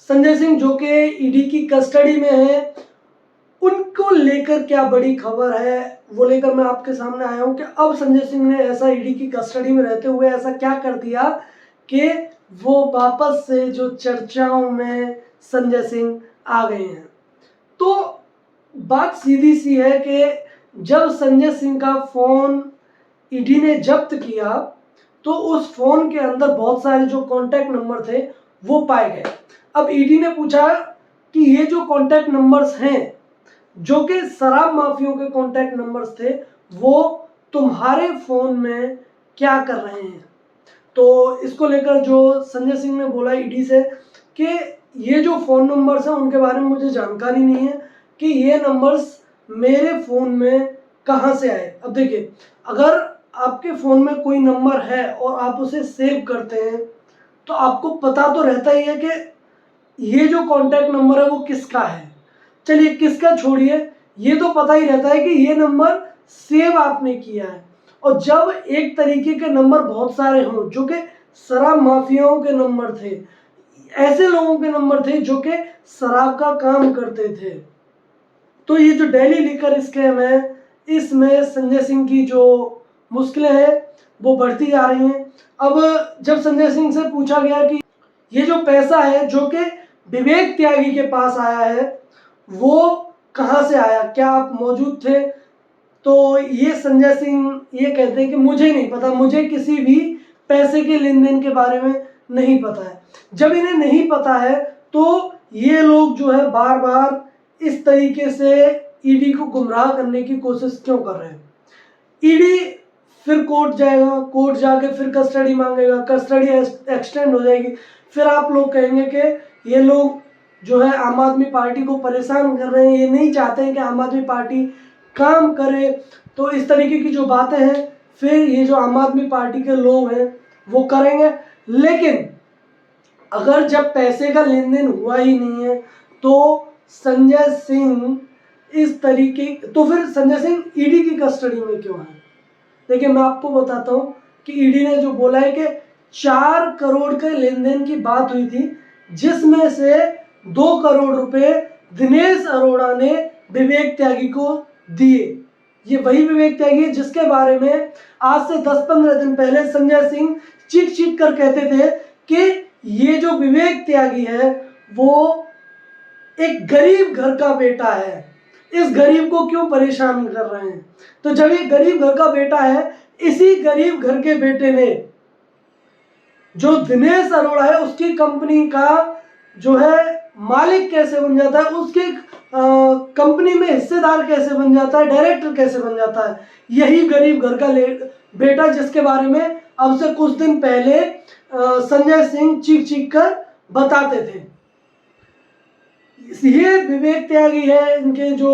संजय सिंह जो कि ईडी की कस्टडी में है, उनको लेकर क्या बड़ी खबर है वो लेकर मैं आपके सामने आया हूं कि अब संजय सिंह ने ऐसा ईडी की कस्टडी में रहते हुए ऐसा क्या कर दिया कि वो वापस से जो चर्चाओं में संजय सिंह आ गए हैं। तो बात सीधी सी है कि जब संजय सिंह का फोन ईडी ने जब्त किया तो उस फोन के अंदर बहुत सारे जो कॉन्टैक्ट नंबर थे वो पाए गए। अब ईडी ने पूछा कि ये जो कॉन्टैक्ट नंबर्स हैं जो कि शराब माफियों के कॉन्टैक्ट नंबर्स थे वो तुम्हारे फोन में क्या कर रहे हैं। तो इसको लेकर जो संजय सिंह ने बोला ईडी से कि ये जो फ़ोन नंबर्स हैं उनके बारे में मुझे जानकारी नहीं है कि ये नंबर्स मेरे फ़ोन में कहाँ से आए। अब देखिए, अगर आपके फ़ोन में कोई नंबर है और आप उसे सेव करते हैं तो आपको पता तो रहता ही है कि ये जो कॉन्टैक्ट नंबर है वो किसका है। चलिए किसका छोड़िए, ये तो पता ही रहता है कि ये नंबर सेव आपने किया है। और जब एक तरीके के नंबर बहुत सारे हों जो कि शराब माफियाओं के नंबर थे, ऐसे लोगों के नंबर थे जो कि शराब का काम करते थे, तो ये जो दिल्ली लीकर स्कैम है इसमें संजय सिंह की जो मुश्किलें हैं वो बढ़ती जा रही हैं। अब जब संजय सिंह से पूछा गया कि ये जो पैसा है जो कि विवेक त्यागी के पास आया है वो कहाँ से आया, क्या आप मौजूद थे? तो ये संजय सिंह ये कहते हैं कि मुझे नहीं पता, मुझे किसी भी पैसे के लेन देन के बारे में नहीं पता है। जब इन्हें नहीं पता है तो ये लोग जो है बार बार इस तरीके से ईडी को गुमराह करने की कोशिश क्यों कर रहे हैं। ईडी फिर कोर्ट जाएगा, कोर्ट जाके फिर कस्टडी मांगेगा, कस्टडी एक्सटेंड हो जाएगी, फिर आप लोग कहेंगे कि ये लोग जो है आम आदमी पार्टी को परेशान कर रहे हैं, ये नहीं चाहते हैं कि आम आदमी पार्टी काम करे। तो इस तरीके की जो बातें हैं फिर ये जो आम आदमी पार्टी के लोग हैं वो करेंगे। लेकिन अगर जब पैसे का लेन देन हुआ ही नहीं है तो संजय सिंह इस तरीके, तो फिर संजय सिंह ईडी की कस्टडी में क्यों है? देखिए मैं आपको बताता हूं कि ईडी ने जो बोला है कि 4 करोड़ के लेन देन की बात हुई थी जिसमें से 2 करोड़ रुपए दिनेश अरोड़ा ने विवेक त्यागी को दिए। ये वही विवेक त्यागी है जिसके बारे में आज से 10-15 दिन पहले संजय सिंह चीख चीख कर कहते थे कि ये जो विवेक त्यागी है वो एक गरीब घर का बेटा है, इस गरीब को क्यों परेशान कर रहे हैं। तो जब ये गरीब घर का बेटा है, इसी गरीब घर के बेटे ने जो दिनेश अरोड़ा है उसकी कंपनी का जो है मालिक कैसे बन जाता है, उसके कंपनी में हिस्सेदार कैसे बन जाता है, डायरेक्टर कैसे बन जाता है, यही गरीब घर का बेटा जिसके बारे में अब से कुछ दिन पहले संजय सिंह चीख चीख कर बताते थे। ये विवेक त्यागी है, इनके जो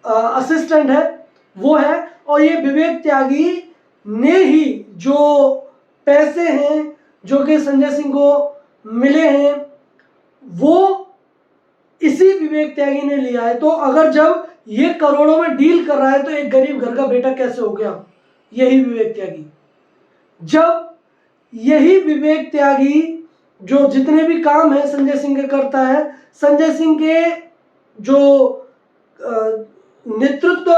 असिस्टेंट है वो है, और ये विवेक त्यागी ने ही जो पैसे हैं जो कि संजय सिंह को मिले हैं वो इसी विवेक त्यागी ने लिया है। तो अगर जब ये करोड़ों में डील कर रहा है तो एक गरीब घर का बेटा कैसे हो गया? यही विवेक त्यागी। जब यही विवेक त्यागी जो जितने भी काम है संजय सिंह के करता है, संजय सिंह के जो नेतृत्व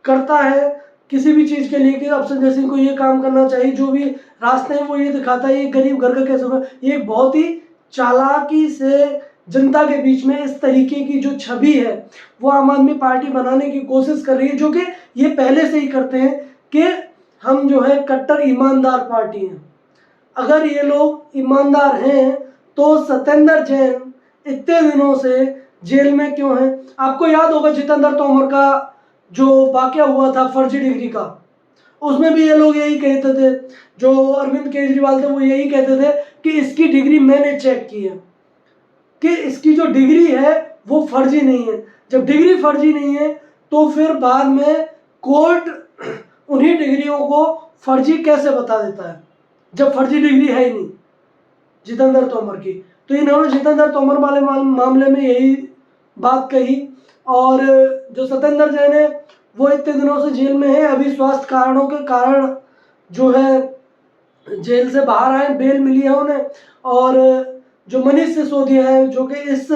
करता है किसी भी चीज के लिए कि अब संजय सिंह को ये काम करना चाहिए, जो भी रास्ते हैं वो ये दिखाता है, ये गरीब घर का कैसे होगा। ये एक बहुत ही चालाकी से जनता के बीच में इस तरीके की जो छवि है वो आम आदमी पार्टी बनाने की कोशिश कर रही है, जो कि ये पहले से ही करते हैं कि हम जो है कट्टर ईमानदार पार्टी हैं। अगर ये लोग ईमानदार हैं तो सत्येंद्र जैन इतने दिनों से जेल में क्यों है? आपको याद होगा जितेंद्र तोमर का जो वाकया हुआ था फर्जी डिग्री का, उसमें भी ये लोग यही कहते थे, जो अरविंद केजरीवाल थे वो यही कहते थे कि इसकी डिग्री मैंने चेक की है कि इसकी जो डिग्री है वो फर्जी नहीं है। जब डिग्री फर्जी नहीं है तो फिर बाद में कोर्ट उन्हीं डिग्रियों को फर्जी कैसे बता देता है जब फर्जी डिग्री है ही नहीं जितेंद्र तोमर की। तो इन्होंने जितेंद्र तोमर वाले मामले में यही बात कही। और जो सत्येंद्र जैन है वो इतने दिनों से जेल में है, अभी स्वास्थ्य कारणों के कारण जो है जेल से बाहर आए, बेल मिली है उन्हें। और जो मनीष सिसोदिया है, जो कि इस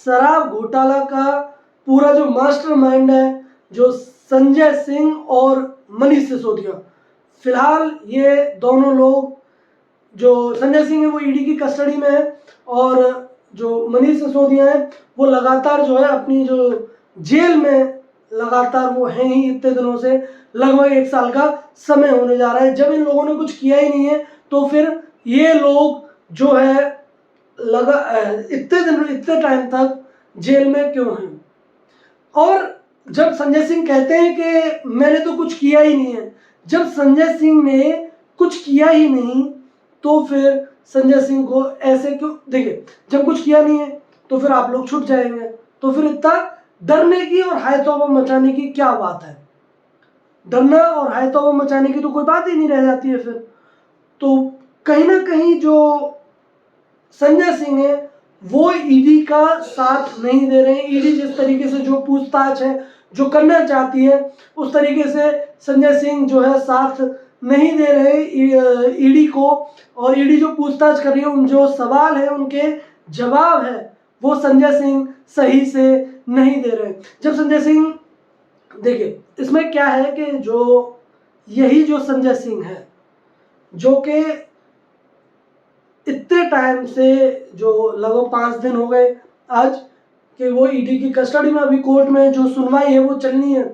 शराब घोटाला का पूरा जो मास्टरमाइंड है, जो संजय सिंह और मनीष सिसोदिया, फिलहाल ये दोनों लोग, जो संजय सिंह है वो ईडी की कस्टडी में है और जो मनीष सिसोदिया है वो लगातार जो है अपनी जो जेल में लगातार वो हैं ही इतने दिनों से, लगभग 1 साल का समय होने जा रहा है। जब इन लोगों ने कुछ किया ही नहीं है तो फिर ये लोग जो है इतने टाइम तक जेल में क्यों हैं? और जब संजय सिंह कहते हैं कि मैंने तो कुछ किया ही नहीं है, जब संजय सिंह ने कुछ किया ही नहीं तो फिर संजय सिंह को ऐसे क्यों? देखिए, जब कुछ किया नहीं है तो फिर आप लोग छुट जाएंगे, तो फिर इतना डरने की और हाय तौबा मचाने की क्या बात है? डरना और हाय तौबा मचाने की तो कोई बात ही नहीं रह जाती है फिर। तो कहीं ना कहीं जो संजय सिंह है वो ईडी का साथ नहीं दे रहे हैं। ईडी जिस तरीके से जो पूछताछ है जो करना चाहती है उस तरीके से संजय सिंह जो है साथ नहीं दे रहे ईडी को, और ईडी जो पूछताछ कर रही है उन जो सवाल है उनके जवाब है वो संजय सिंह सही से नहीं दे रहे। जब संजय सिंह, देखिए इसमें क्या है कि जो यही जो संजय सिंह है जो कि इतने टाइम से, जो लगभग 5 दिन हो गए आज कि वो ईडी की कस्टडी में, अभी कोर्ट में जो सुनवाई है वो चलनी है।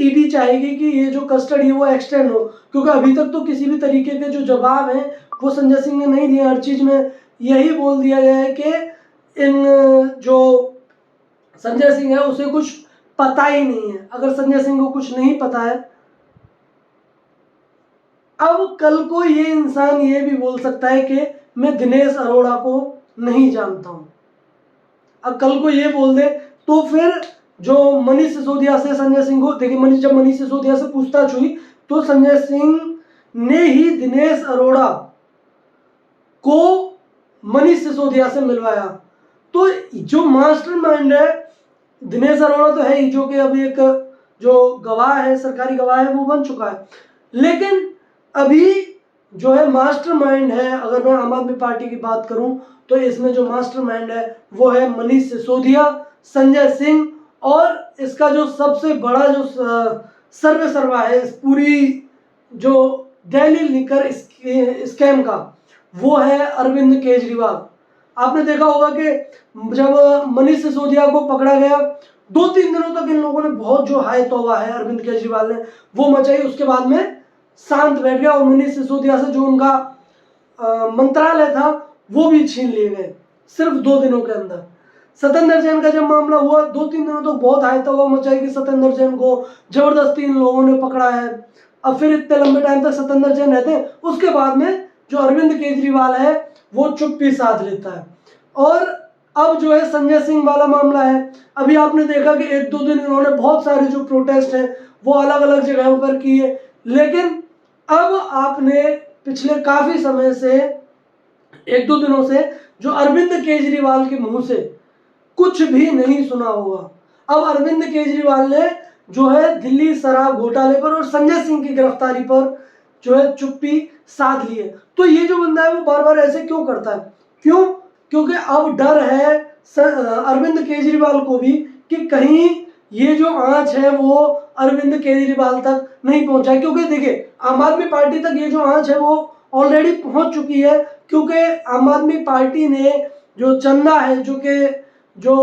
ईडी चाहेगी कि ये जो कस्टडी है वो एक्सटेंड हो, क्योंकि अभी तक तो किसी भी तरीके के जो जवाब हैं वो संजय सिंह ने नहीं दिए। हर चीज़ में यही बोल दिया गया है कि इन जो संजय सिंह है उसे कुछ पता ही नहीं है। अगर संजय सिंह को कुछ नहीं पता है, अब कल को ये इंसान ये भी बोल सकता है कि मैं दिनेश अरोड़ा को नहीं जानता हूं। अब कल को ये बोल दे तो फिर जो मनीष सिसोदिया से संजय सिंह को, देखिए जब मनीष सिसोदिया से पूछताछ हुई तो संजय सिंह ने ही दिनेश अरोड़ा को मनीष सिसोदिया से मिलवाया। तो जो मास्टरमाइंड है दिनेश अरोड़ा तो है ही, जो कि अभी एक जो गवाह है, सरकारी गवाह है, वो बन चुका है। लेकिन अभी जो है मास्टरमाइंड है, अगर मैं आम आदमी पार्टी की बात करूं तो इसमें जो मास्टरमाइंड है वो है मनीष सिसोदिया, संजय सिंह, और इसका जो सबसे बड़ा जो सर्वे सर्वा है इस पूरी जो दिल्ली लिकर स्कैम का, वो है अरविंद केजरीवाल। आपने देखा होगा कि जब मनीष सिसोदिया को पकड़ा गया 2-3 दिनों तक इन लोगों ने बहुत जो हाय तौबा है अरविंद केजरीवाल ने वो मचाई, उसके बाद में शांत बैठ गया और मनीष सिसोदिया से जो उनका मंत्रालय था वो भी छीन लिए गए सिर्फ 2 दिनों के अंदर। सत्येंद्र जैन का जब मामला हुआ 2-3 दिनों तक बहुत हाय तौबा मचाई कि सत्येंद्र जैन को जबरदस्ती इन लोगों ने पकड़ा है। अब फिर इतने लंबे टाइम तक सत्येंद्र जैन रहते हैं, उसके बाद में जो अरविंद केजरीवाल है वो चुप्पी साध लेता है। और अब जो है संजय सिंह वाला मामला है, अभी आपने देखा कि 1-2 दिन इन्होंने बहुत सारे जो प्रोटेस्ट हैं वो अलग अलग जगहों पर किए, लेकिन अब आपने पिछले काफी समय से 1-2 दिनों से जो अरविंद केजरीवाल के मुंह से कुछ भी नहीं सुना होगा। अब अरविंद केजरीवाल ने जो है दिल्ली शराब घोटाले पर और संजय सिंह की गिरफ्तारी पर जो है चुप्पी साध ली है। तो ये जो बंदा है वो बार बार ऐसे क्यों करता है? क्यों? क्योंकि अब डर है अरविंद केजरीवाल को भी कि कहीं ये जो आंच है वो अरविंद केजरीवाल तक नहीं पहुंचा, क्योंकि देखिए आम आदमी पार्टी तक ये जो आंच है वो ऑलरेडी पहुंच चुकी है, क्योंकि आम आदमी पार्टी ने जो चंदा है, जो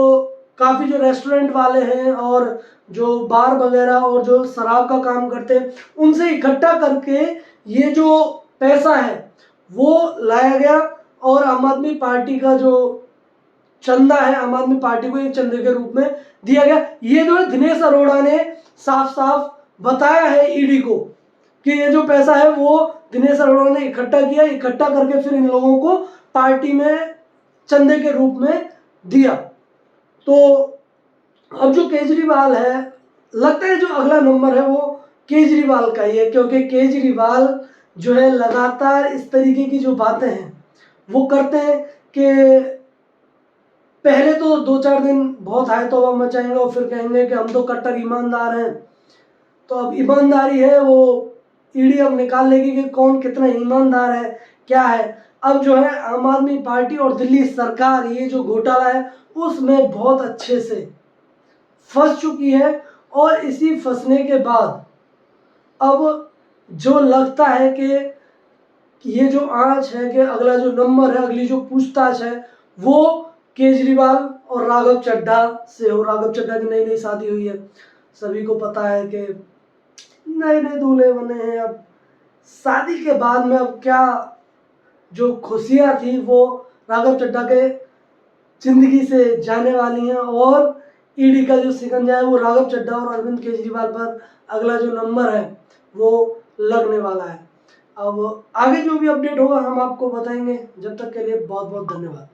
काफ़ी जो रेस्टोरेंट वाले हैं और जो बार वगैरह और जो शराब का काम करते हैं उनसे इकट्ठा करके ये जो पैसा है वो लाया गया और आम आदमी पार्टी का जो चंदा है आम आदमी पार्टी को एक चंदे के रूप में दिया गया। ये जो है दिनेश अरोड़ा ने साफ साफ बताया है ईडी को कि ये जो पैसा है वो दिनेश अरोड़ा ने इकट्ठा किया, इकट्ठा करके फिर इन लोगों को पार्टी में चंदे के रूप में दिया। तो अब जो केजरीवाल है, लगता है जो अगला नंबर है वो केजरीवाल का ही है, क्योंकि केजरीवाल जो है लगातार इस तरीके की जो बातें हैं वो करते हैं कि पहले तो 2-4 दिन बहुत हाय तौबा मचाएंगे और फिर कहेंगे कि हम तो कट्टर ईमानदार हैं। तो अब ईमानदारी है वो ईडी अब निकाल लेगी कि कौन कितना ईमानदार है क्या है। अब जो है आम आदमी पार्टी और दिल्ली सरकार ये जो घोटाला है उसमें बहुत अच्छे से फंस चुकी है। और इसी फंसने के बाद अब जो लगता है कि ये जो आंच है कि अगला जो नंबर है, अगली जो पूछताछ है वो केजरीवाल और राघव चड्ढा से हो। राघव चड्ढा की नई नई शादी हुई है, सभी को पता है कि नए नए दूल्हे बने हैं। अब शादी के बाद में अब क्या जो खुशियां थी वो राघव चड्ढा के जिंदगी से जाने वाली हैं। और ईडी का जो शिकंजा है वो राघव चड्ढा और अरविंद केजरीवाल पर अगला जो नंबर है वो लगने वाला है। अब आगे जो भी अपडेट होगा हम आपको बताएंगे। जब तक के लिए बहुत बहुत धन्यवाद।